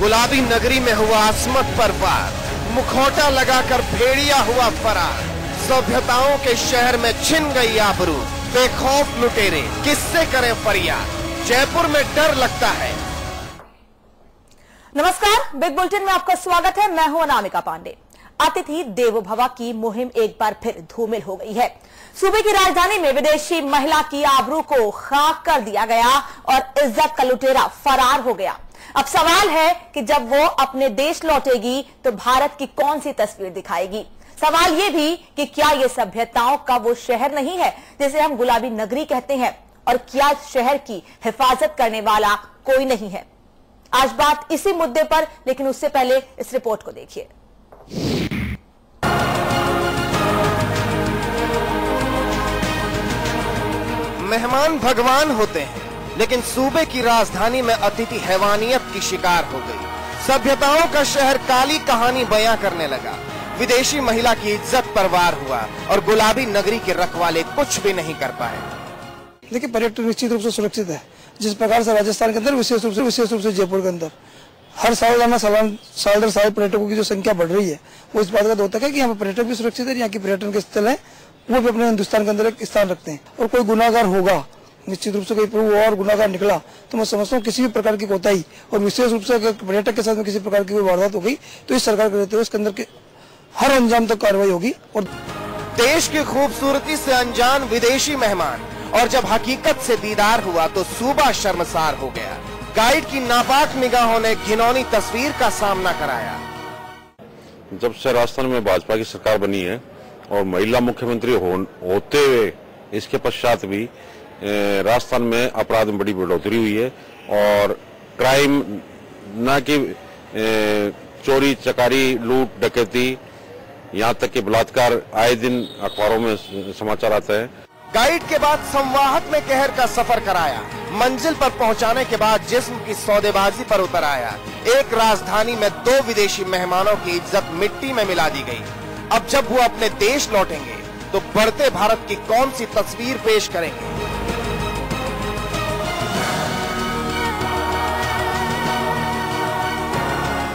गुलाबी नगरी में हुआ आसमत पर वार, मुखौटा लगाकर भेड़िया हुआ फरार। सभ्यताओं के शहर में छिन गई आबरू, बेखौफ लुटेरे किससे करें फरियाद, जयपुर में डर लगता है। नमस्कार, बिग बुलेटिन में आपका स्वागत है। मैं हूं अनामिका पांडे। अतिथि देवो भव की मुहिम एक बार फिर धूमिल हो गई है। सूबे की राजधानी में विदेशी महिला की आबरू को खाक कर दिया गया और इज्जत का लुटेरा फरार हो गया। अब सवाल है कि जब वो अपने देश लौटेगी तो भारत की कौन सी तस्वीर दिखाएगी। सवाल ये भी कि क्या ये सभ्यताओं का वो शहर नहीं है जिसे हम गुलाबी नगरी कहते हैं, और क्या शहर की हिफाजत करने वाला कोई नहीं है। आज बात इसी मुद्दे पर, लेकिन उससे पहले इस रिपोर्ट को देखिए। मेहमान भगवान होते हैं, लेकिन सूबे की राजधानी में अतिथि हैवानियत की शिकार हो गई। सभ्यताओं का शहर काली कहानी बयां करने लगा। विदेशी महिला की इज्जत पर वार हुआ और गुलाबी नगरी के रखवाले कुछ भी नहीं कर पाए। देखिए, पर्यटन निश्चित रूप से सुरक्षित है। जिस प्रकार से राजस्थान के अंदर विशेष रूप से जयपुर के अंदर हर साल साल दर साल पर्यटकों की जो संख्या बढ़ रही है, वो इस बात का द्योतक है कि यहाँ पर पर्यटक भी सुरक्षित है। यहाँ की पर्यटन के स्थल है वो भी अपने हिंदुस्तान के अंदर एक स्थान रखते हैं। और कोई गुनाहगार होगा, निश्चित रूप से कोई और गुनाहगार निकला तो मैं समझता हूँ किसी भी प्रकार की कोताही, और विशेष रूप से अगर पर्यटक के साथ में किसी प्रकार की कोई वारदात हो गई तो इस सरकार के रहते हुए इसके अंदर के हर अंजाम तक कार्रवाई होगी। और देश की खूबसूरती से अनजान विदेशी मेहमान, और जब हकीकत से दीदार हुआ तो सूबा शर्मसार हो गया। गाइड की नापाक निगाहों ने घिनौनी तस्वीर का सामना कराया। जब से राजस्थान में भाजपा की सरकार बनी है और महिला मुख्यमंत्री होते हुए इसके पश्चात भी राजस्थान में अपराध में बड़ी बढ़ोतरी हुई है, और क्राइम न कि चोरी चकारी, लूट डकैती, यहाँ तक कि बलात्कार आए दिन अखबारों में समाचार आता है। गाइड के बाद संवाहक में कहर का सफर कराया। मंजिल पर पहुंचाने के बाद जिस्म की सौदेबाजी पर उतर आया। एक राजधानी में 2 विदेशी मेहमानों की इज्जत मिट्टी में मिला दी गई। अब जब वो अपने देश लौटेंगे तो बढ़ते भारत की कौन सी तस्वीर पेश करेंगे।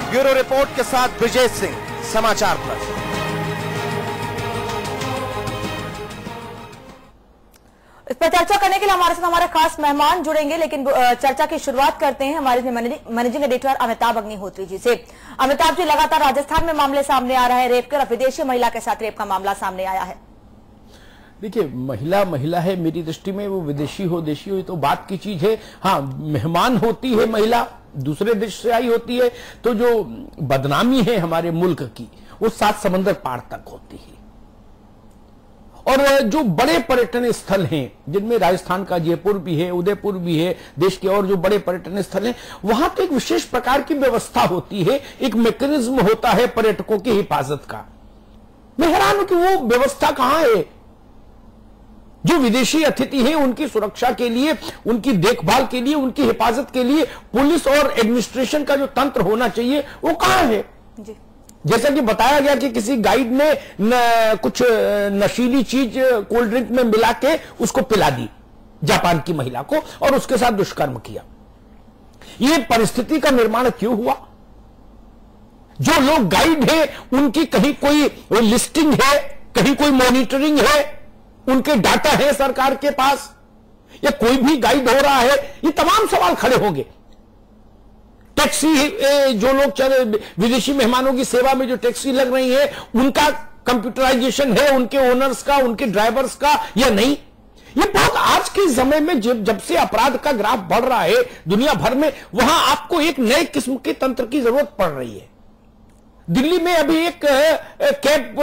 ब्यूरो रिपोर्ट के साथ विजय सिंह, समाचार प्लस। इस पर चर्चा करने के लिए हमारे साथ हमारे खास मेहमान जुड़ेंगे, लेकिन चर्चा की शुरुआत करते हैं हमारे मैनेजिंग एडिटर अमिताभ अग्निहोत्री जी से। अमिताभ जी, लगातार राजस्थान में मामले सामने आ रहे हैं रेप के, और विदेशी महिला के साथ रेप का मामला सामने आया है। देखिए, महिला है मेरी दृष्टि में, वो विदेशी हो देशी हो ये तो बात की चीज है। हाँ, मेहमान होती है महिला, दूसरे देश से आई होती है, तो जो बदनामी है हमारे मुल्क की वो 7 समंदर पार तक होती है। और जो बड़े पर्यटन स्थल हैं, जिनमें राजस्थान का जयपुर भी है, उदयपुर भी है, देश के और जो बड़े पर्यटन स्थल हैं, वहां तो एक विशेष प्रकार की व्यवस्था होती है, एक मैकेनिज्म होता है पर्यटकों की हिफाजत का। मैं हैरान हूं कि वो व्यवस्था कहां है। जो विदेशी अतिथि हैं उनकी सुरक्षा के लिए, उनकी देखभाल के लिए, उनकी हिफाजत के लिए पुलिस और एडमिनिस्ट्रेशन का जो तंत्र होना चाहिए वो कहां है। जी। जैसा कि बताया गया कि किसी गाइड ने कुछ नशीली चीज कोल्ड ड्रिंक में मिला के उसको पिला दी जापान की महिला को, और उसके साथ दुष्कर्म किया। ये परिस्थिति का निर्माण क्यों हुआ? जो लोग गाइड है उनकी कहीं कोई लिस्टिंग है, कहीं कोई मॉनिटरिंग है, उनके डाटा है सरकार के पास, या कोई भी गाइड हो रहा है? ये तमाम सवाल खड़े होंगे। टैक्सी जो लोग चल विदेशी मेहमानों की सेवा में जो टैक्सी लग रही है, उनका कंप्यूटराइजेशन है, उनके ओनर्स का, उनके ड्राइवर्स का, या नहीं? ये बहुत आज के समय में जब से अपराध का ग्राफ बढ़ रहा है दुनिया भर में, वहां आपको एक नए किस्म के तंत्र की जरूरत पड़ रही है। दिल्ली में अभी एक कैब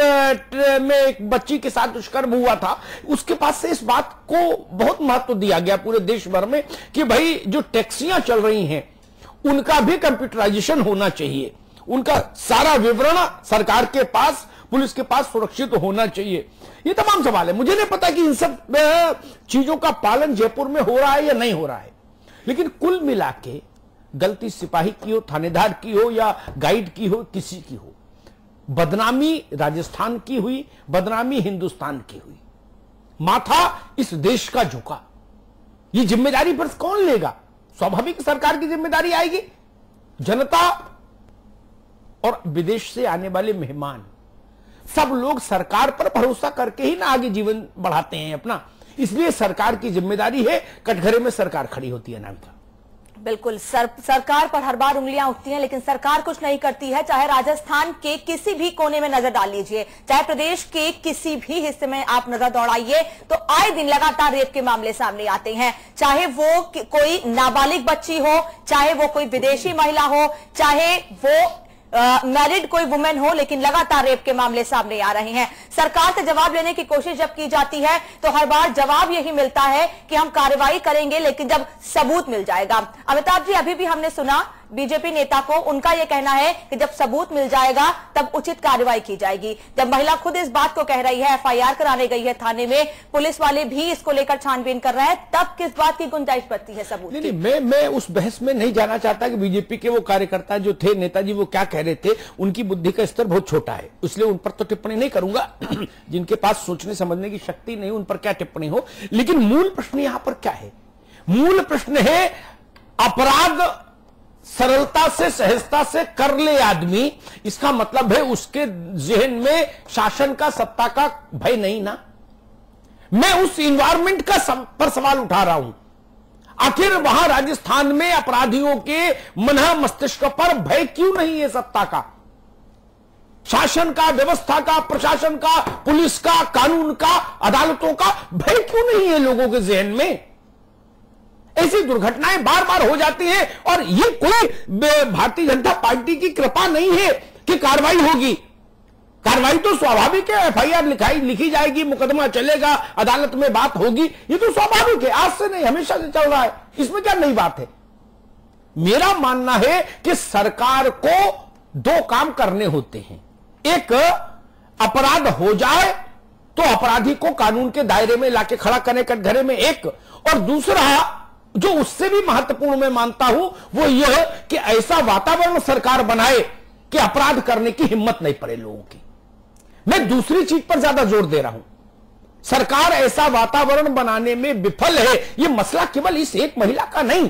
में एक बच्ची के साथ दुष्कर्म हुआ था, उसके पास से इस बात को बहुत महत्व दिया गया पूरे देश भर में कि भाई जो टैक्सियां चल रही हैं उनका भी कंप्यूटराइजेशन होना चाहिए, उनका सारा विवरण सरकार के पास, पुलिस के पास सुरक्षित होना चाहिए। ये तमाम सवाल है। मुझे नहीं पता कि इन सब चीजों का पालन जयपुर में हो रहा है या नहीं हो रहा है, लेकिन कुल मिला के गलती सिपाही की हो, थानेदार की हो, या गाइड की हो, किसी की हो, बदनामी राजस्थान की हुई, बदनामी हिंदुस्तान की हुई। माथा इस देश का झुका। ये जिम्मेदारी पर कौन लेगा? स्वाभाविक सरकार की जिम्मेदारी आएगी। जनता और विदेश से आने वाले मेहमान, सब लोग सरकार पर भरोसा करके ही ना आगे जीवन बढ़ाते हैं अपना। इसलिए सरकार की जिम्मेदारी है, कटघरे में सरकार खड़ी होती है अनामिका। बिल्कुल, सरकार पर हर बार उंगलियां उठती हैं, लेकिन सरकार कुछ नहीं करती है। चाहे राजस्थान के किसी भी कोने में नजर डाल लीजिए, चाहे प्रदेश के किसी भी हिस्से में आप नजर दौड़ाइए, तो आए दिन लगातार रेप के मामले सामने आते हैं। चाहे वो कोई नाबालिग बच्ची हो, चाहे वो कोई विदेशी महिला हो, चाहे वो मैरिड कोई वुमेन हो, लेकिन लगातार रेप के मामले सामने आ रहे हैं। सरकार से जवाब लेने की कोशिश जब की जाती है तो हर बार जवाब यही मिलता है कि हम कार्रवाई करेंगे, लेकिन जब सबूत मिल जाएगा। अमिताभ जी, अभी भी हमने सुना बीजेपी नेता को, उनका यह कहना है कि जब सबूत मिल जाएगा तब उचित कार्रवाई की जाएगी। जब महिला खुद इस बात को कह रही है, एफआईआर कराने गई है थाने में, पुलिस वाले भी इसको लेकर छानबीन कर रहे हैं, तब किस बात की गुंजाइश बनती है सबूत? नहीं, मैं उस बहस में नहीं जाना चाहता कि बीजेपी के वो कार्यकर्ता जो थे, नेताजी, वो क्या कह रहे थे। उनकी बुद्धि का स्तर बहुत छोटा है, इसलिए उन पर तो टिप्पणी नहीं करूंगा। जिनके पास सोचने समझने की शक्ति नहीं, उन पर क्या टिप्पणी हो। लेकिन मूल प्रश्न यहां पर क्या है? मूल प्रश्न है अपराध सरलता से, सहजता से कर ले आदमी, इसका मतलब है उसके जहन में शासन का, सत्ता का भय नहीं ना। मैं उस इन्वायरमेंट का पर सवाल उठा रहा हूं। आखिर वहां राजस्थान में अपराधियों के मन मस्तिष्क पर भय क्यों नहीं है? सत्ता का, शासन का, व्यवस्था का, प्रशासन का, पुलिस का, कानून का, अदालतों का भय क्यों नहीं है लोगों के जहन में? ऐसी दुर्घटनाएं बार बार हो जाती हैं और ये कोई भारतीय जनता पार्टी की कृपा नहीं है कि कार्रवाई होगी। कार्रवाई तो स्वाभाविक है, एफआईआर लिखी जाएगी, मुकदमा चलेगा, अदालत में बात होगी, ये तो स्वाभाविक है, आज से नहीं हमेशा से चल रहा है, इसमें क्या नई बात है। मेरा मानना है कि सरकार को दो काम करने होते हैं। एक, अपराध हो जाए तो अपराधी को कानून के दायरे में लाके खड़ा करने कटघरे में, एक, और दूसरा जो उससे भी महत्वपूर्ण मैं मानता हूं वो यह कि ऐसा वातावरण सरकार बनाए कि अपराध करने की हिम्मत नहीं पड़े लोगों की। मैं दूसरी चीज पर ज्यादा जोर दे रहा हूं। सरकार ऐसा वातावरण बनाने में विफल है। यह मसला केवल इस एक महिला का नहीं,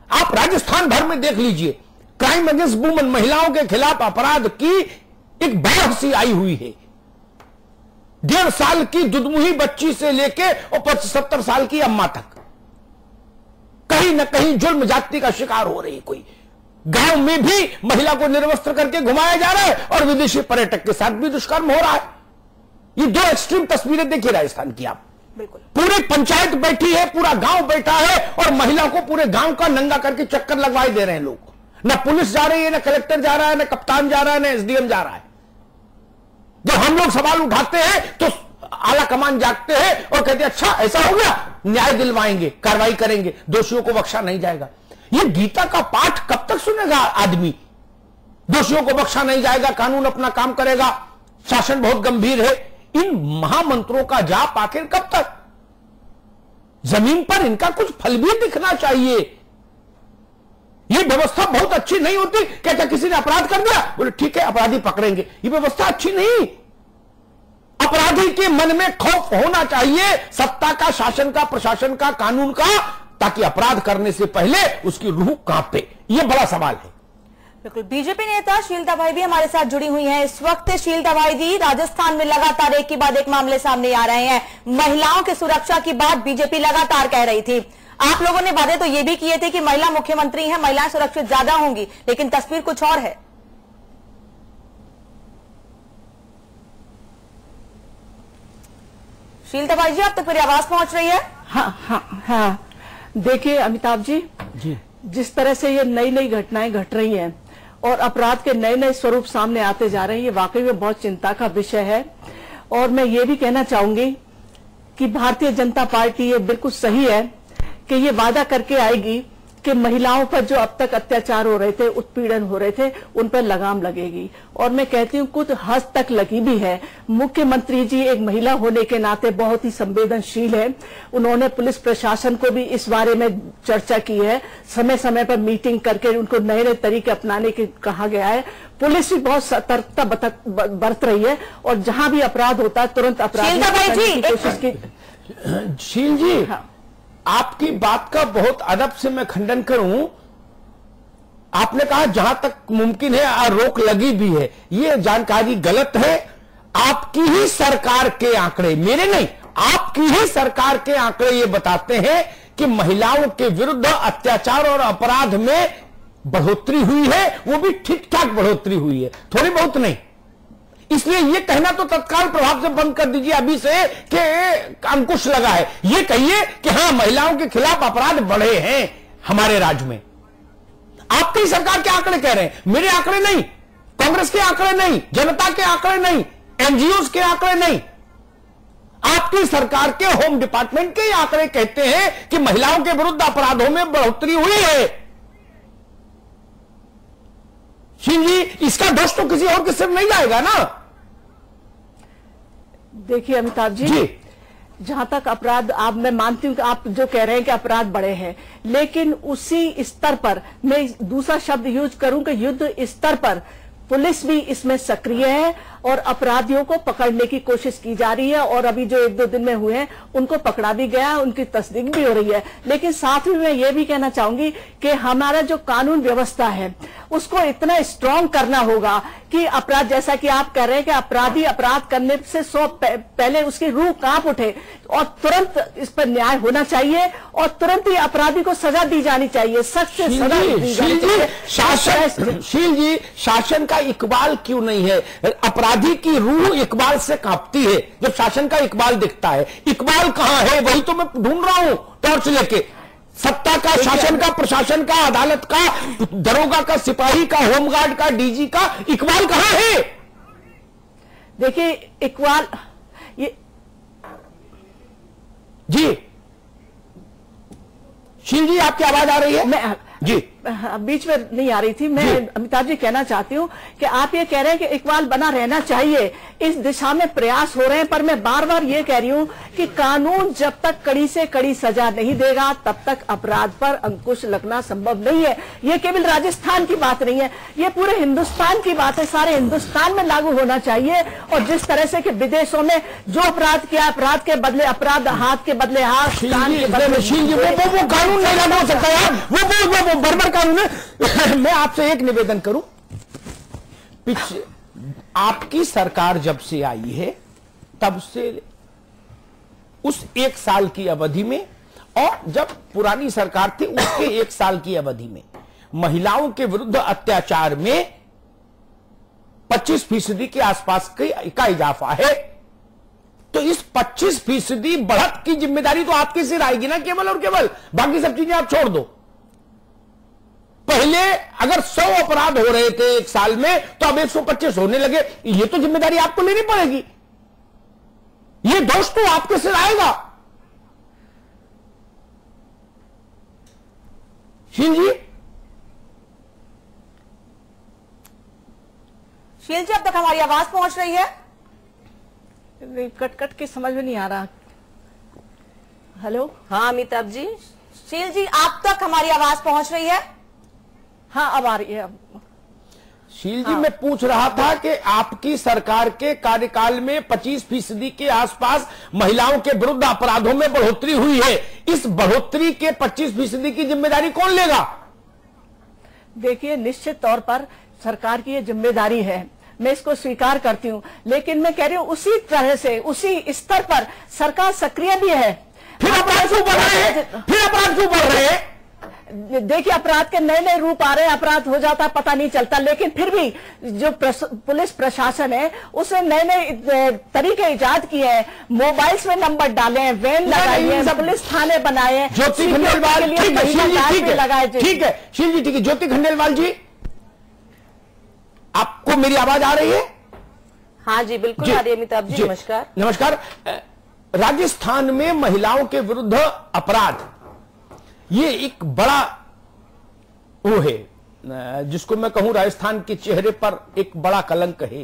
आप राजस्थान भर में देख लीजिए, क्राइम अगेंस्ट वुमेन, महिलाओं के खिलाफ अपराध की एक बाढ़ सी आई हुई है। 1.5 साल की दुधमुही बच्ची से लेके और 75 साल की अम्मा तक कहीं न कहीं जुल्म जाति का शिकार हो रही। कोई गांव में भी महिला को निर्वस्त्र करके घुमाया जा रहा है और विदेशी पर्यटक के साथ भी दुष्कर्म हो रहा है। ये दो एक्सट्रीम तस्वीरें देखिए राजस्थान की आप। बिल्कुल, पूरी पंचायत बैठी है, पूरा गांव बैठा है और महिला को पूरे गांव का नंगा करके चक्कर लगवाए दे रहे हैं लोग। न पुलिस जा रही है, न कलेक्टर जा रहा है, न कप्तान जा रहा है, न एसडीएम जा रहा है। जब हम लोग सवाल उठाते हैं तो आला कमान जागते हैं और कहते हैं अच्छा ऐसा हो गया, न्याय दिलवाएंगे, कार्रवाई करेंगे, दोषियों को बख्शा नहीं जाएगा। ये गीता का पाठ कब तक सुनेगा आदमी? दोषियों को बख्शा नहीं जाएगा, कानून अपना काम करेगा, शासन बहुत गंभीर है। इन महामंत्रों का जाप आखिर कब तक? जमीन पर इनका कुछ फल भी दिखना चाहिए। ये व्यवस्था बहुत अच्छी नहीं होती। क्या किसी ने अपराध कर दिया, बोले ठीक है अपराधी पकड़ेंगे, ये व्यवस्था अच्छी नहीं। अपराधी के मन में खौफ होना चाहिए, सत्ता का, शासन का, प्रशासन का, कानून का, ताकि अपराध करने से पहले उसकी रूह कांपे। यह बड़ा सवाल है। बिल्कुल, बीजेपी नेता शीलता भाई भी हमारे साथ जुड़ी हुई हैं इस वक्त। शीलता भाई जी, राजस्थान में लगातार एक के बाद एक मामले सामने आ रहे हैं। महिलाओं की सुरक्षा की बात बीजेपी लगातार कह रही थी। आप लोगों ने वादे तो ये भी किए थे कि महिला मुख्यमंत्री हैं, महिलाएं सुरक्षित ज्यादा होंगी, लेकिन तस्वीर कुछ और है। शीलता भाई जी, आप तक मेरी आवाज पहुंच रही है? हाँ। देखिए अमिताभ जी, जिस तरह से ये नई नई घटनाएं घट रही हैं और अपराध के नए नए स्वरूप सामने आते जा रहे हैं, ये वाकई में बहुत चिंता का विषय है। और मैं ये भी कहना चाहूंगी कि भारतीय जनता पार्टी ये बिल्कुल सही है कि ये वादा करके आएगी कि महिलाओं पर जो अब तक अत्याचार हो रहे थे, उत्पीड़न हो रहे थे, उन पर लगाम लगेगी। और मैं कहती हूँ कुछ हद तक लगी भी है। मुख्यमंत्री जी एक महिला होने के नाते बहुत ही संवेदनशील है। उन्होंने पुलिस प्रशासन को भी इस बारे में चर्चा की है, समय समय पर मीटिंग करके उनको नए नए तरीके अपनाने के कहा गया है। पुलिस भी बहुत सतर्कता बरत रही है और जहां भी अपराध होता है तुरंत अपराध की कोशिश की। शील जी, はい。 शील जी, आपकी बात का बहुत अदब से मैं खंडन करूं। はい。 शील जी, はい। आपकी बात का बहुत अदब से मैं खंडन करूं। आपकी बात का बहुत अदब से मैं खंडन करूं। आपकी बात का बहुत अदब से मैं खंडन करूं। आपकी बात का बहुत अदब से मैं खंडन करूं। आपने कहा जहां तक मुमकिन है रोक लगी भी है, ये जानकारी गलत है। आपकी ही सरकार के आंकड़े, मेरे नहीं, आपकी ही सरकार के आंकड़े ये बताते हैं कि महिलाओं के विरुद्ध अत्याचार और अपराध में बढ़ोतरी हुई है, वो भी ठीक ठाक बढ़ोतरी हुई है, थोड़ी बहुत नहीं। इसलिए ये कहना तो तत्काल प्रभाव से बंद कर दीजिए अभी से कि अंकुश लगा है। ये कहिए कि हां महिलाओं के खिलाफ अपराध बढ़े हैं हमारे राज्य में। आपकी सरकार के आंकड़े कह रहे हैं, मेरे आंकड़े नहीं, कांग्रेस के आंकड़े नहीं, जनता के आंकड़े नहीं, एनजीओ के आंकड़े नहीं, आपकी सरकार के होम डिपार्टमेंट के आंकड़े कहते हैं कि महिलाओं के विरुद्ध अपराधों में बढ़ोतरी हुई है। सिंह जी, इसका दोष तो किसी और के सिर नहीं जाएगा ना। देखिए अमिताभ जी, जहां तक अपराध, आप, मैं मानती हूं कि आप जो कह रहे हैं कि अपराध बढ़े हैं, लेकिन उसी स्तर पर मैं दूसरा शब्द यूज करूं कि युद्ध स्तर पर पुलिस भी इसमें सक्रिय है और अपराधियों को पकड़ने की कोशिश की जा रही है। और अभी जो 1-2 दिन में हुए हैं उनको पकड़ा भी गया, उनकी तस्दीक भी हो रही है। लेकिन साथ में मैं ये भी कहना चाहूंगी कि हमारा जो कानून व्यवस्था है उसको इतना स्ट्रांग करना होगा कि अपराध, जैसा कि आप कह रहे हैं कि अपराधी अपराध करने से 100 पहले उसकी रूह कांप उठे और तुरंत इस पर न्याय होना चाहिए और तुरंत ही अपराधी को सजा दी जानी चाहिए, सख्त से सजा दी जानी चाहिए। शील जी, शासन का इकबाल क्यों नहीं है? अपराधी की रूह इकबाल से कांपती है जब शासन का इकबाल दिखता है। इकबाल कहां है? वही तो मैं ढूंढ रहा हूं टॉर्च लेके। सत्ता का, शासन का, प्रशासन का, अदालत का, दरोगा का, सिपाही का, होमगार्ड का, डीजी का इकबाल कहां है? देखिए इकबाल, ये जी शील जी, आपकी आवाज आ रही है? मैं जी बीच में नहीं आ रही थी। मैं अमिताभ जी कहना चाहती हूँ कि आप ये कह रहे हैं कि इकबाल बना रहना चाहिए, इस दिशा में प्रयास हो रहे हैं, पर मैं बार बार ये कह रही हूँ कि कानून जब तक कड़ी से कड़ी सजा नहीं देगा तब तक अपराध पर अंकुश लगना संभव नहीं है। ये केवल राजस्थान की बात नहीं है, ये पूरे हिंदुस्तान की बात है, सारे हिंदुस्तान में लागू होना चाहिए। और जिस तरह से कि विदेशों में जो अपराध किया, अपराध के बदले अपराध, हाथ के बदले हाथ, कान के बदले वो कानून नहीं लागू हो सकता यार, वो बर्बर कानून है। मैं आपसे एक निवेदन करूं, आपकी सरकार जब से आई है तब से उस 1 साल की अवधि में और जब पुरानी सरकार थी उसके 1 साल की अवधि में महिलाओं के विरुद्ध अत्याचार में 25% के आसपास का इजाफा है। तो इस 25% बढ़त की जिम्मेदारी तो आपके सिर आएगी ना केवल और केवल, बाकी सब चीजें आप छोड़ दो। पहले अगर 100 अपराध हो रहे थे 1 साल में तो अब 125 होने लगे, ये तो जिम्मेदारी आपको लेनी पड़ेगी, ये दोष तो आपके सिर आएगा। शील जी, शील जी, अब तक हमारी आवाज पहुंच रही है? कट कट के समझ में नहीं आ रहा। हेलो, हाँ अमिताभ जी, शील जी, आप तक हमारी आवाज पहुंच रही है? हाँ अब आ रही है। शील जी, मैं पूछ रहा था कि आपकी सरकार के कार्यकाल में 25% के आसपास महिलाओं के विरुद्ध अपराधों में बढ़ोतरी हुई है, इस बढ़ोतरी के 25% की जिम्मेदारी कौन लेगा? देखिए, निश्चित तौर पर सरकार की यह जिम्मेदारी है, मैं इसको स्वीकार करती हूं, लेकिन मैं कह रही हूं उसी तरह से, उसी स्तर पर सरकार सक्रिय भी है। फिर अपराध क्यों बढ़ रहे हैं? फिर अपराध क्यों बढ़ रहे हैं? देखिए, अपराध के नए नए रूप आ रहे हैं, अपराध हो जाता पता नहीं चलता, लेकिन फिर भी जो पुलिस प्रशासन है उसने नए नए तरीके इजाद किए हैं। मोबाइल्स में नंबर डाले हैं, वैन लगाई है, पुलिस थाने बनाए हैं, ज्योति खंडेलवाल, ठीक है शील जी, ठीक है। ज्योति खंडेलवाल जी, आपको मेरी आवाज आ रही है? हाँ जी, बिल्कुल आ रही है अमिताभ जी। नमस्कार। नमस्कार। राजस्थान में महिलाओं के विरुद्ध अपराध, ये एक बड़ा वो है जिसको मैं कहूं राजस्थान के चेहरे पर एक बड़ा कलंक है,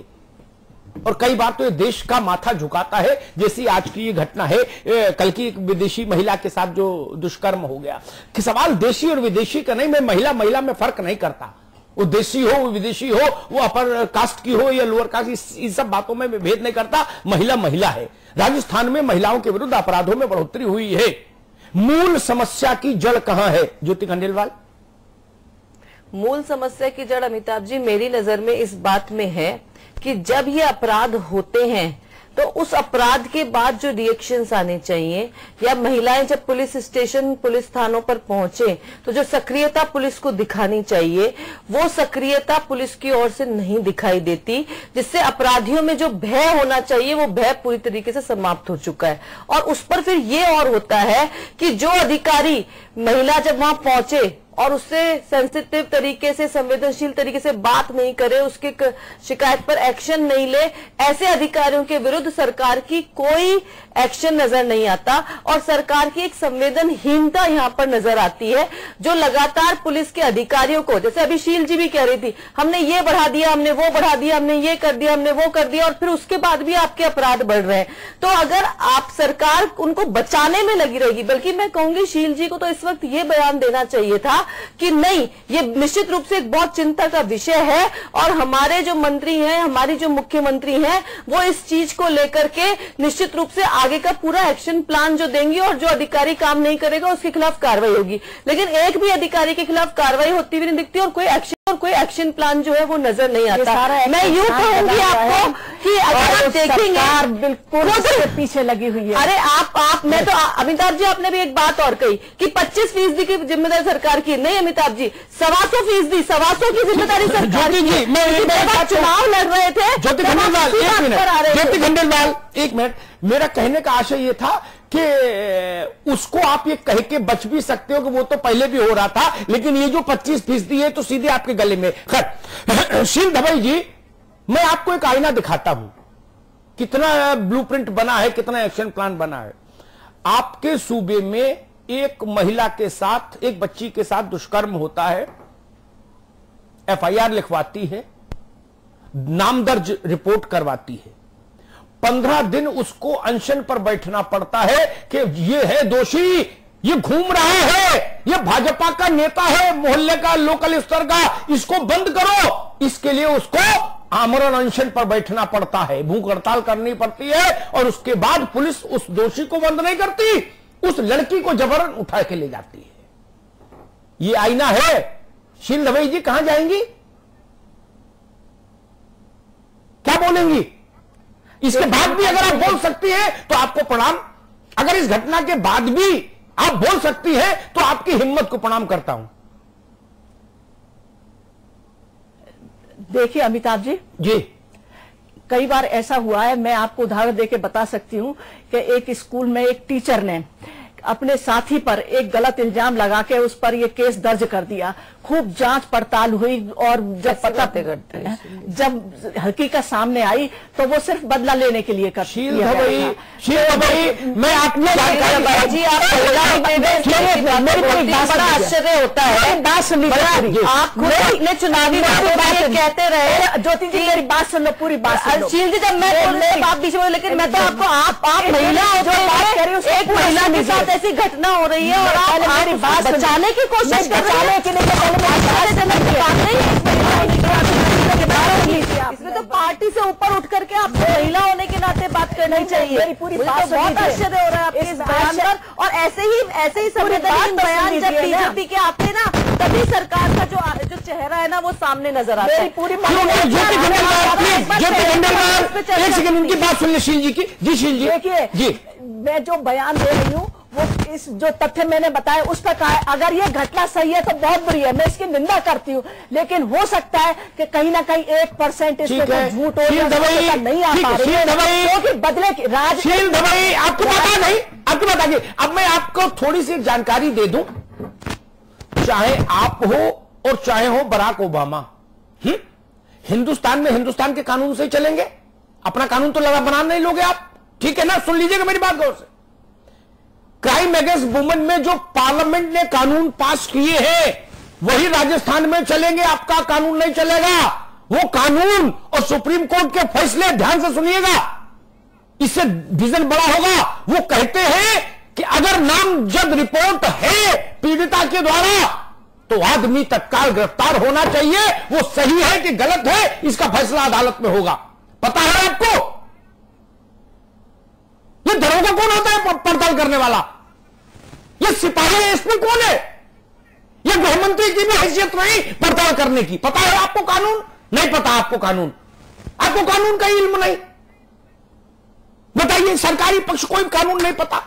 और कई बार तो ये देश का माथा झुकाता है, जैसी आज की ये घटना है, कल की एक विदेशी महिला के साथ जो दुष्कर्म हो गया। कि सवाल देशी और विदेशी का नहीं, मैं महिला में फर्क नहीं करता, वो देशी हो, वो विदेशी हो, वो अपर कास्ट की हो या लोअर कास्ट, इन सब बातों में मैं भेद नहीं करता, महिला है। राजस्थान में महिलाओं के विरुद्ध अपराधों में बढ़ोतरी हुई है, मूल समस्या की जड़ कहां है ज्योति खंडेलवाल? मूल समस्या की जड़ अमिताभ जी मेरी नजर में इस बात में है कि जब ये अपराध होते हैं तो उस अपराध के बाद जो रिएक्शंस आने चाहिए, या महिलाएं जब पुलिस स्टेशन पुलिस थानों पर पहुंचे तो जो सक्रियता पुलिस को दिखानी चाहिए वो सक्रियता पुलिस की ओर से नहीं दिखाई देती, जिससे अपराधियों में जो भय होना चाहिए वो भय पूरी तरीके से समाप्त हो चुका है। और उस पर फिर ये और होता है कि जो अधिकारी महिला जब वहां पहुंचे और उससे सेंसिटिव तरीके से, संवेदनशील तरीके से बात नहीं करे, उसके शिकायत पर एक्शन नहीं ले, ऐसे अधिकारियों के विरुद्ध सरकार की कोई एक्शन नजर नहीं आता और सरकार की एक संवेदनहीनता यहां पर नजर आती है, जो लगातार पुलिस के अधिकारियों को, जैसे अभी शील जी भी कह रही थी, हमने ये बढ़ा दिया, हमने वो बढ़ा दिया, हमने ये कर दिया, हमने वो कर दिया, और फिर उसके बाद भी आपके अपराध बढ़ रहे हैं। तो अगर आप सरकार उनको बचाने में लगी रहेगी, बल्कि मैं कहूंगी शील जी को तो इस वक्त ये बयान देना चाहिए था कि नहीं, ये निश्चित रूप से एक बहुत चिंता का विषय है और हमारे जो मंत्री हैं, हमारी जो मुख्यमंत्री हैं, वो इस चीज को लेकर के निश्चित रूप से आगे का पूरा एक्शन प्लान जो देंगी और जो अधिकारी काम नहीं करेगा उसके खिलाफ कार्रवाई होगी। लेकिन एक भी अधिकारी के खिलाफ कार्रवाई होती हुई नहीं दिखती और कोई एक्शन प्लान जो है वो नजर नहीं आता। मैं यूं कहूंगी आपको कि अगर आप देखेंगे बिल्कुल पीछे लगी हुई है। अरे आप मैं तो अमिताभ जी आपने भी एक बात और कही कि 25% की जिम्मेदारी सरकार की नहीं, अमिताभ जी 125%, 125 की जिम्मेदारी सरकार की। चुनाव लड़ रहे थे ज्योति खंडेलवाल, एक मिनट, मेरा कहने का आशय ये था कि उसको आप ये कह के बच भी सकते हो कि वो तो पहले भी हो रहा था, लेकिन ये जो 25% है तो सीधे आपके गले में। खैर, शील धवई जी, मैं आपको एक आईना दिखाता हूं, कितना ब्लूप्रिंट बना है, कितना एक्शन प्लान बना है। आपके सूबे में एक महिला के साथ, एक बच्ची के साथ दुष्कर्म होता है, एफआईआर लिखवाती है, नाम दर्ज रिपोर्ट करवाती है, 15 दिन उसको अनशन पर बैठना पड़ता है कि ये है दोषी, ये घूम रहा है, ये भाजपा का नेता है, मोहल्ले का, लोकल स्तर का, इसको बंद करो। इसके लिए उसको आमरण अनशन पर बैठना पड़ता है, भूख हड़ताल करनी पड़ती है, और उसके बाद पुलिस उस दोषी को बंद नहीं करती, उस लड़की को जबरन उठा के ले जाती है। ये आईना है। शील धवई जी कहां जाएंगी, क्या बोलेंगी? इसके बाद भी अगर आप बोल सकती हैं तो आपको प्रणाम, अगर इस घटना के बाद भी आप बोल सकती हैं तो आपकी हिम्मत को प्रणाम करता हूं। देखिए अमिताभ जी, कई बार ऐसा हुआ है, मैं आपको उदाहरण देके बता सकती हूं कि एक स्कूल में एक टीचर ने अपने साथी पर एक गलत इल्जाम लगा के उस पर ये केस दर्ज कर दिया। खूब जांच पड़ताल हुई और जब हकीकत सामने आई तो वो सिर्फ बदला लेने के लिए शील धवई, मैं आपको बड़ा आश्चर्य होता है, बात सुन लीजिए, आप अपने चुनावी कहते रहे। ज्योति जी मेरी बात सुन लो, पूरी बात सुन लो। शील जी, जब मैं बात बीच में, लेकिन मैं तो आपको आप महिला एक महिला के साथ ऐसी घटना हो रही है और आप मेरी बात बचाने की कोशिश कर रहे हैं। इसमें तो पार्टी से ऊपर उठ करके आप महिला होने के नाते बात करनी चाहिए। पूरी बात तो बहुत आश्चर्य हो रहा है आपके इस बयान पर, और ऐसे ही संवैधानिक बयान जब बीजेपी के आते हैं ना, तभी सरकार का जो चेहरा है ना वो सामने नजर आता है। पूरी एक सेकंड उनकी बात सुन ले शील जी की। जी शील जी, देखिए मैं जो बयान दे रही हूँ वो इस जो तथ्य मैंने बताया उस पर कहा है। अगर ये घटना सही है तो बहुत बुरी है, मैं इसकी निंदा करती हूँ, लेकिन हो सकता है कि कहीं ना कहीं 1% इसमें झूठ हो नहीं आ पा रही है, क्योंकि बदले की शील धवई आपको पता नहीं, आपको बताइए। अब मैं आपको थोड़ी सी जानकारी दे दूं, चाहे आप हो और चाहे हो बराक ओबामा, हिंदुस्तान में हिंदुस्तान के कानून से ही चलेंगे, अपना कानून तो लगा बना नहीं लोगे आप, ठीक है ना? सुन लीजिएगा मेरी बात गौर से। क्राइम अगेंस्ट वुमेन में जो पार्लियामेंट ने कानून पास किए हैं वही राजस्थान में चलेंगे, आपका कानून नहीं चलेगा। वो कानून और सुप्रीम कोर्ट के फैसले ध्यान से सुनिएगा, इससे विजन बड़ा होगा। वो कहते हैं कि अगर नामजद रिपोर्ट है पीड़िता के द्वारा तो आदमी तत्काल गिरफ्तार होना चाहिए। वो सही है कि गलत है इसका फैसला अदालत में होगा। पता है आपको ये दरोगा कौन होता है पड़ताल करने वाला? ये सिपाही एसपी कौन है? यह गृहमंत्री की भी हैसियत नहीं पड़ताल करने की। पता है आपको कानून? नहीं पता आपको कानून, आपको कानून का इल्म नहीं। बताइए, सरकारी पक्ष कोई कानून नहीं पता।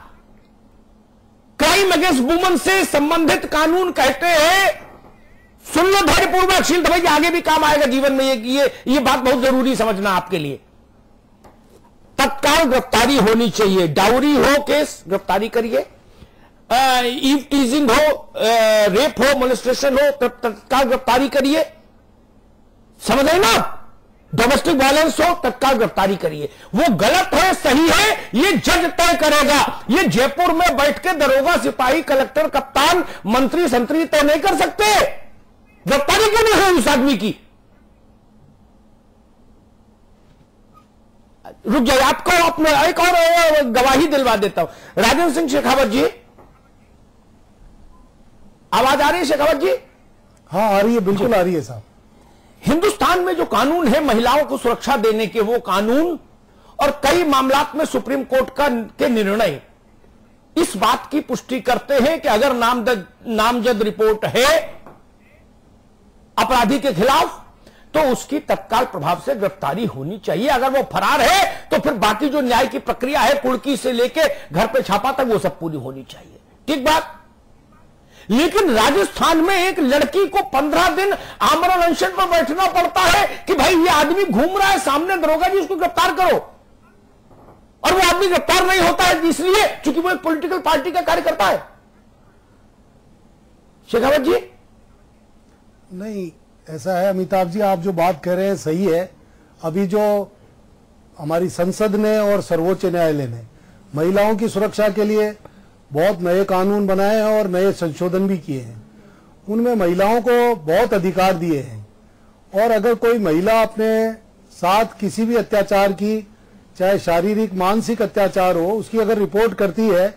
क्राइम अगेंस्ट वुमन से संबंधित कानून कहते हैं, सुन लो धैर्यपूर्वक, शील भाई आगे भी काम आएगा जीवन में। ये बात बहुत जरूरी समझना आपके लिए। तत्काल गिरफ्तारी होनी चाहिए। डाउरी हो केस, गिरफ्तारी करिए। ईव टीजिंग हो, रेप हो, मोलेस्टेशन हो, तत्काल गिरफ्तारी करिए। समझ रहे ना? डोमेस्टिक वायलेंस हो, तत्काल गिरफ्तारी करिए। वो गलत है सही है ये जज तय करेगा। ये जयपुर में बैठ के दरोगा, सिपाही, कलेक्टर, कप्तान, मंत्री, संतरी तय नहीं कर सकते। गिरफ्तारी क्यों नहीं हुई उस आदमी की? रुक जाइए, आपको अपने एक और गवाही दिलवा देता हूं। राजेंद्र सिंह शेखावत जी, आवाज आ रही है शेखावत जी? हाँ आ रही है, बिल्कुल आ रही है साहब। हिंदुस्तान में जो कानून है महिलाओं को सुरक्षा देने के, वो कानून और कई मामलात में सुप्रीम कोर्ट के निर्णय इस बात की पुष्टि करते हैं कि अगर नामजद रिपोर्ट है अपराधी के खिलाफ तो उसकी तत्काल प्रभाव से गिरफ्तारी होनी चाहिए। अगर वो फरार है तो फिर बाकी जो न्याय की प्रक्रिया है, कुड़की से लेके घर पे छापा तक, वो सब पूरी होनी चाहिए। ठीक बात। लेकिन राजस्थान में एक लड़की को 15 दिन आमरण अनशन पर बैठना पड़ता है कि भाई ये आदमी घूम रहा है सामने, दरोगा जी उसको गिरफ्तार करो। और वो आदमी गिरफ्तार नहीं होता है इसलिए क्योंकि वो एक पॉलिटिकल पार्टी का कार्यकर्ता है। शेखावत जी? नहीं, ऐसा है अमिताभ जी, आप जो बात कह रहे हैं सही है। अभी जो हमारी संसद ने और सर्वोच्च न्यायालय ने महिलाओं की सुरक्षा के लिए बहुत नए कानून बनाए हैं और नए संशोधन भी किए हैं। उनमें महिलाओं को बहुत अधिकार दिए हैं। और अगर कोई महिला अपने साथ किसी भी अत्याचार की, चाहे शारीरिक मानसिक अत्याचार हो, उसकी अगर रिपोर्ट करती है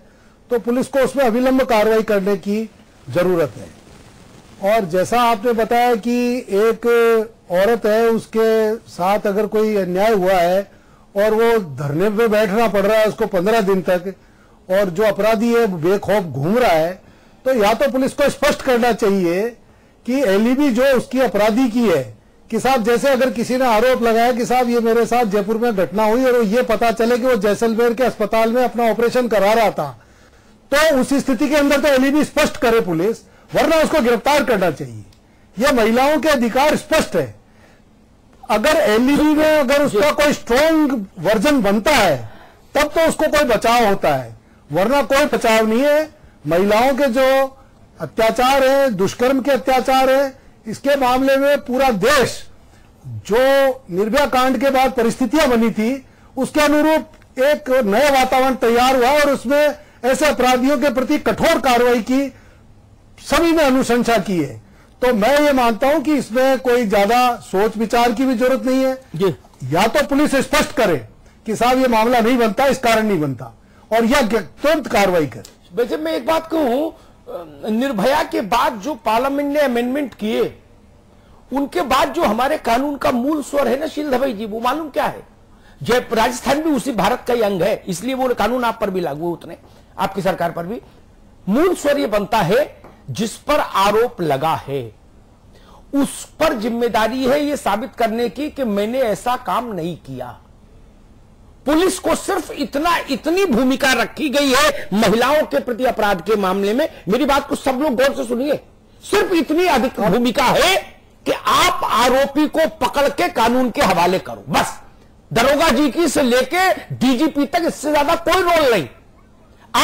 तो पुलिस को उसमें अविलंब कार्रवाई करने की जरूरत है। और जैसा आपने बताया कि एक औरत है, उसके साथ अगर कोई अन्याय हुआ है और वो धरने पे बैठना पड़ रहा है उसको 15 दिन तक, और जो अपराधी है बेखौफ घूम रहा है, तो या तो पुलिस को स्पष्ट करना चाहिए कि एलईबी जो उसकी अपराधी की है, कि साहब जैसे अगर किसी ने आरोप लगाया कि साहब ये मेरे साथ जयपुर में घटना हुई और ये पता चले कि वो जैसलमेर के अस्पताल में अपना ऑपरेशन करा रहा था, तो उस स्थिति के अंदर तो एलईबी स्पष्ट करे पुलिस, वरना उसको गिरफ्तार करना चाहिए। यह महिलाओं के अधिकार स्पष्ट है। अगर एलईबी में अगर उसका कोई स्ट्रॉन्ग वर्जन बनता है तब तो उसको कोई बचाव होता है, वरना कोई बचाव नहीं है। महिलाओं के जो अत्याचार है, दुष्कर्म के अत्याचार है, इसके मामले में पूरा देश जो निर्भया कांड के बाद परिस्थितियां बनी थी उसके अनुरूप एक नया वातावरण तैयार हुआ और उसमें ऐसे अपराधियों के प्रति कठोर कार्रवाई की सभी ने अनुशंसा की है। तो मैं ये मानता हूं कि इसमें कोई ज्यादा सोच विचार की भी जरूरत नहीं है। या तो पुलिस स्पष्ट करे कि साहब ये मामला नहीं बनता, इस कारण नहीं बनता, और यह तुरंत कार्रवाई करे। वैसे मैं एक बात कहूं, निर्भया के बाद जो पार्लियामेंट ने अमेंडमेंट किए, उनके बाद जो हमारे कानून का मूल स्वर है ना शील भाई जी, वो मालूम क्या है? जब राजस्थान भी उसी भारत का ही अंग है, इसलिए वो कानून आप पर भी लागू उतने, आपकी सरकार पर भी। मूल स्वर ये बनता है जिस पर आरोप लगा है उस पर जिम्मेदारी है ये साबित करने की कि मैंने ऐसा काम नहीं किया। पुलिस को सिर्फ इतनी भूमिका रखी गई है महिलाओं के प्रति अपराध के मामले में, मेरी बात को सब लोग गौर से सुनिए, सिर्फ इतनी अधिक भूमिका है कि आप आरोपी को पकड़ के कानून के हवाले करो, बस। दरोगा जी की से लेके डीजीपी तक इससे ज्यादा कोई रोल नहीं।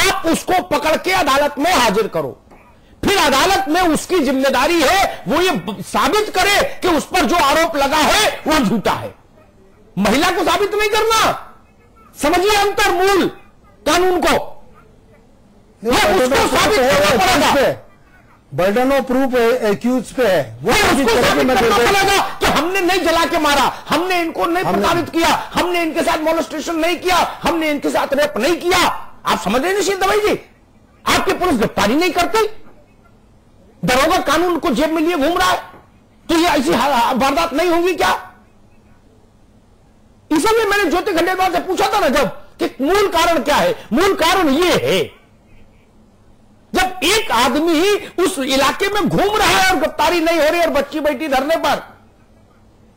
आप उसको पकड़ के अदालत में हाजिर करो, फिर अदालत में उसकी जिम्मेदारी है वो ये साबित करे कि उस पर जो आरोप लगा है वो झूठा है। महिला को साबित नहीं करना। समझिए अंतर मूल कानून को, उसको साबित करना पड़ेगा। बर्डन ऑफ प्रूफ एक्यूज पे है, वो उसको साबित करना पड़ेगा कि हमने नहीं जला के मारा, हमने इनको नहीं प्रताड़ित किया, हमने इनके साथ मोलेस्टेशन नहीं किया, हमने इनके साथ रेप नहीं किया। आप समझ रहे निश्चित भाई जी? आपकी पुलिस गिरफ्तारी नहीं करती, दरोगा कानून को जेब में लिए घूम रहा है, तो ये ऐसी वारदात नहीं होगी क्या? इसलिए मैंने ज्योति खंडेलवाल से पूछा था ना जब, कि मूल कारण क्या है? मूल कारण ये है, जब एक आदमी ही उस इलाके में घूम रहा है और गिरफ्तारी नहीं हो रही और बच्ची बैठी धरने पर,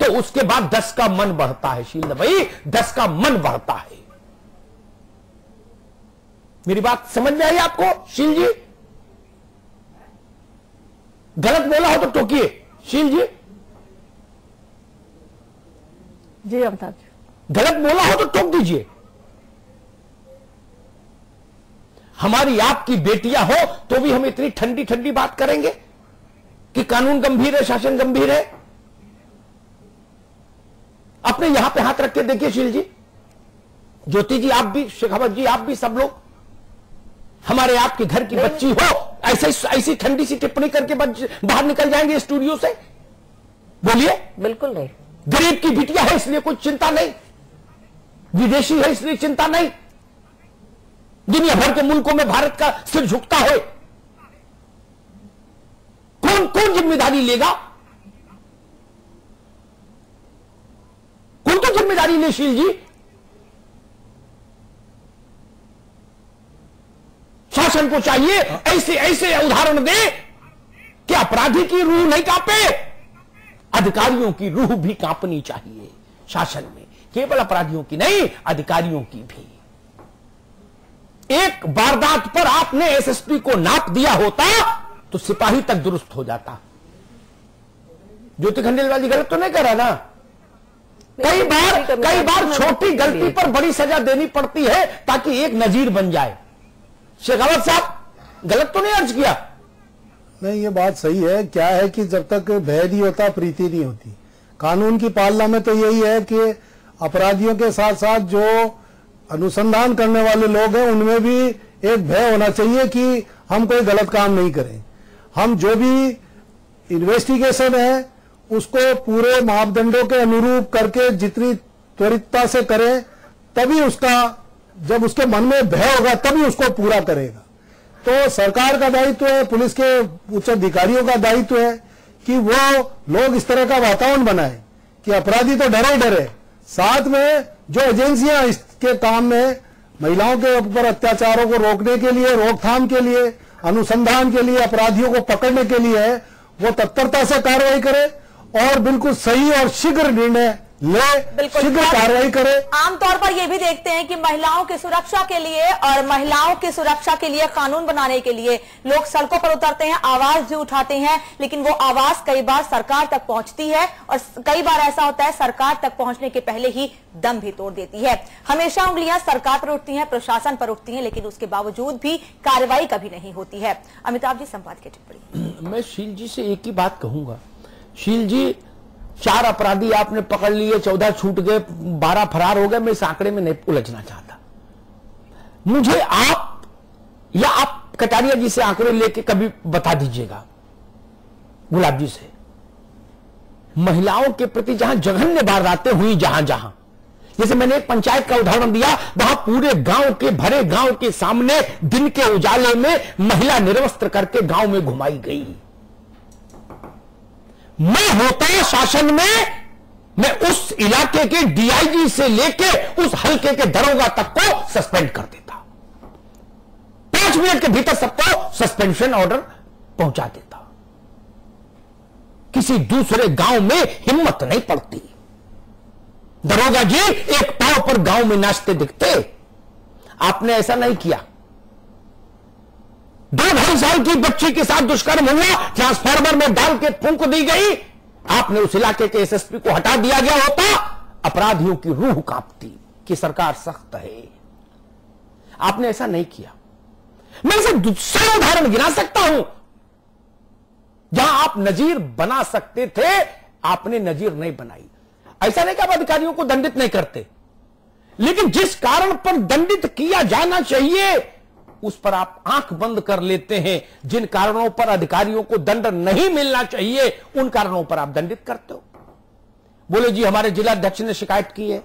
तो उसके बाद 10 का मन बढ़ता है। शील भाई, 10 का मन बढ़ता है। मेरी बात समझ में आई आपको शील जी? गलत बोला हो तो टोकिए शील जी। जी अमिताभ जी, गलत बोला हो तो टोक दीजिए। हमारी आपकी बेटियां हो तो भी हम इतनी ठंडी ठंडी बात करेंगे कि कानून गंभीर है, शासन गंभीर है। अपने यहां पे हाथ रख के देखिए शील जी, ज्योति जी, आप भी, शेखावत जी, आप भी, सब लोग। हमारे आपके घर की बच्ची हो, ऐसी ठंडी सी टिप्पणी करके बाहर निकल जाएंगे स्टूडियो से? बोलिए। बिल्कुल नहीं। गरीब की बिटिया है इसलिए कोई चिंता नहीं, विदेशी है इसलिए चिंता नहीं, दुनिया भर के मुल्कों में भारत का सिर झुकता है। कौन जिम्मेदारी लेगा? कौन तो जिम्मेदारी ले शील जी? शासन को चाहिए ऐसे उदाहरण दे कि अपराधी की रूह नहीं कांपे, अधिकारियों की रूह भी कांपनी चाहिए शासन में, केवल अपराधियों की नहीं, अधिकारियों की भी। एक वारदात पर आपने एसएसपी को नाप दिया होता तो सिपाही तक दुरुस्त हो जाता। ज्योति खंडेलवाल जी गलत तो नहीं कर रहा ना? कई बार छोटी गलती पर बड़ी सजा देनी पड़ती है ताकि एक नजीर बन जाए। शेखावत साहब, गलत तो नहीं अर्ज किया? नहीं, ये बात सही है। क्या है कि जब तक भय नहीं होता प्रीति नहीं होती। कानून की पालना में तो यही है कि अपराधियों के साथ साथ जो अनुसंधान करने वाले लोग हैं उनमें भी एक भय होना चाहिए कि हम कोई गलत काम नहीं करें। हम जो भी इन्वेस्टिगेशन है उसको पूरे मापदंडों के अनुरूप करके जितनी त्वरितता से करें, तभी उसका, जब उसके मन में भय होगा तभी उसको पूरा करेगा। तो सरकार का दायित्व है, पुलिस के उच्च अधिकारियों का दायित्व है कि वो लोग इस तरह का वातावरण बनाए कि अपराधी तो डरे डरे, साथ में जो एजेंसियां इसके काम में महिलाओं के ऊपर अत्याचारों को रोकने के लिए, रोकथाम के लिए, अनुसंधान के लिए, अपराधियों को पकड़ने के लिए है, वो तत्परता से कार्रवाई करे और बिल्कुल सही और शीघ्र निर्णय ले, शीघ्र कार्रवाई करे। आमतौर पर यह भी देखते हैं कि महिलाओं की सुरक्षा के लिए और महिलाओं की सुरक्षा के लिए कानून बनाने के लिए लोग सड़कों पर उतरते हैं, आवाज भी उठाते हैं, लेकिन वो आवाज कई बार सरकार तक पहुंचती है और कई बार ऐसा होता है सरकार तक पहुंचने के पहले ही दम भी तोड़ देती है। हमेशा उंगलियां सरकार पर उठती हैं, प्रशासन पर उठती हैं, लेकिन उसके बावजूद भी कार्रवाई कभी नहीं होती है। अमिताभ जी, संपादकीय टिप्पणी। मैं शील जी से एक ही बात कहूंगा। शील जी, 4 अपराधी आपने पकड़ लिए, 14 छूट गए, 12 फरार हो गए। मैं इस आंकड़े में नहीं उलझना चाहता। मुझे आप या आप कटारिया जी से आंकड़े लेके कभी बता दीजिएगा, गुलाब जी से, महिलाओं के प्रति जहां जघन्य वारदातें हुई, जहां जहां, जैसे मैंने एक पंचायत का उदाहरण दिया, वहां पूरे गांव के, भरे गांव के सामने दिन के उजाले में महिला निर्वस्त्र करके गांव में घुमाई गई। मैं होता शासन में, मैं उस इलाके के डीआईजी से लेके उस हल्के के दरोगा तक को सस्पेंड कर देता। 5 मिनट के भीतर सबको सस्पेंशन ऑर्डर पहुंचा देता। किसी दूसरे गांव में हिम्मत नहीं पड़ती। दरोगा जी एक पांव पर गांव में नाचते दिखते, आपने ऐसा नहीं किया। 2 साल की बच्ची के साथ दुष्कर्म हुआ, ट्रांसफार्मर में डाल के फूंक दी गई, आपने उस इलाके के एसएसपी को हटा दिया गया होता, अपराधियों की रूह कांपती कि सरकार सख्त है। आपने ऐसा नहीं किया। मैं इसे दूसरा उदाहरण गिना सकता हूं जहां आप नजीर बना सकते थे, आपने नजीर नहीं बनाई। ऐसा नहीं कि आप अधिकारियों को दंडित नहीं करते, लेकिन जिस कारण पर दंडित किया जाना चाहिए उस पर आप आंख बंद कर लेते हैं। जिन कारणों पर अधिकारियों को दंड नहीं मिलना चाहिए उन कारणों पर आप दंडित करते हो। बोले जी हमारे जिलाध्यक्ष ने शिकायत की है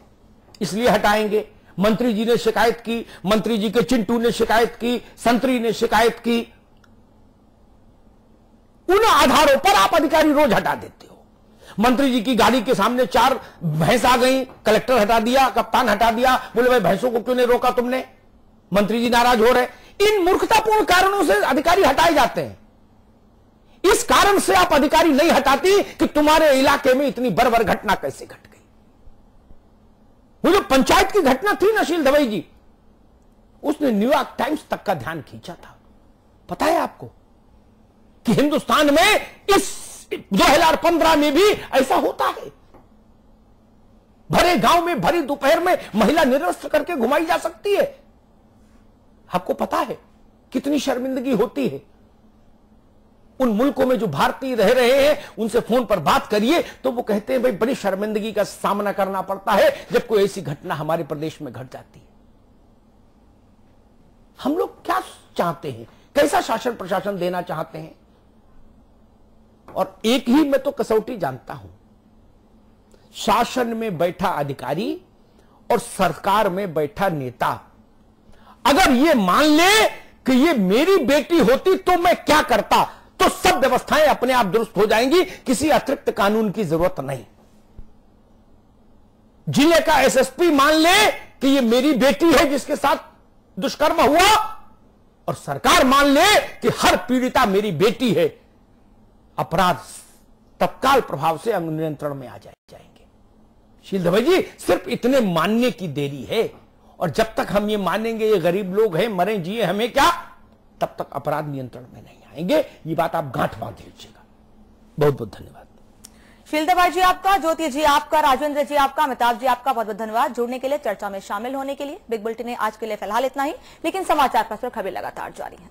इसलिए हटाएंगे, मंत्री जी ने शिकायत की, मंत्री जी के चिंटू ने शिकायत की, संतरी ने शिकायत की, उन आधारों पर आप अधिकारी रोज हटा देते हो। मंत्री जी की गाड़ी के सामने 4 भैंस आ गई, कलेक्टर हटा दिया, कप्तान हटा दिया, बोले भाई भैंसों को क्यों नहीं रोका तुमने, मंत्री जी नाराज हो रहे। इन मूर्खतापूर्ण कारणों से अधिकारी हटाए जाते हैं। इस कारण से आप अधिकारी नहीं हटाती कि तुम्हारे इलाके में इतनी बर्बर घटना कैसे घट गई। वो जो पंचायत की घटना थी ना शील दवाई जी, उसने न्यूयॉर्क टाइम्स तक का ध्यान खींचा था। पता है आपको कि हिंदुस्तान में इस 2015 में भी ऐसा होता है। भरे गांव में भरी दोपहर में महिला निरस्त करके घुमाई जा सकती है। आपको पता है कितनी शर्मिंदगी होती है। उन मुल्कों में जो भारतीय रह रहे हैं उनसे फोन पर बात करिए तो वो कहते हैं भाई बड़ी शर्मिंदगी का सामना करना पड़ता है जब कोई ऐसी घटना हमारे प्रदेश में घट जाती है। हम लोग क्या चाहते हैं, कैसा शासन प्रशासन देना चाहते हैं? और एक ही मैं तो कसौटी जानता हूं, शासन में बैठा अधिकारी और सरकार में बैठा नेता अगर ये मान ले कि ये मेरी बेटी होती तो मैं क्या करता, तो सब व्यवस्थाएं अपने आप दुरुस्त हो जाएंगी, किसी अतिरिक्त कानून की जरूरत नहीं। जिले का एसएसपी मान ले कि ये मेरी बेटी है जिसके साथ दुष्कर्म हुआ, और सरकार मान ले कि हर पीड़िता मेरी बेटी है, अपराध तत्काल प्रभाव से नियंत्रण में आ जाएंगे। शील दवे जी, सिर्फ इतने मानने की देरी है, और जब तक हम ये मानेंगे ये गरीब लोग हैं, मरे जिए हमें क्या, तब तक अपराध नियंत्रण में नहीं आएंगे। ये बात आप गांठ बांध लीजिएगा। बहुत बहुत धन्यवाद। शीलदवाई जी आपका, ज्योति जी आपका, राजेंद्र जी आपका, अमिताभ जी आपका बहुत बहुत धन्यवाद जुड़ने के लिए, चर्चा में शामिल होने के लिए। बिग बुलेटिन ने आज के लिए फिलहाल इतना ही, लेकिन समाचार पत्र खबरें लगातार जारी है।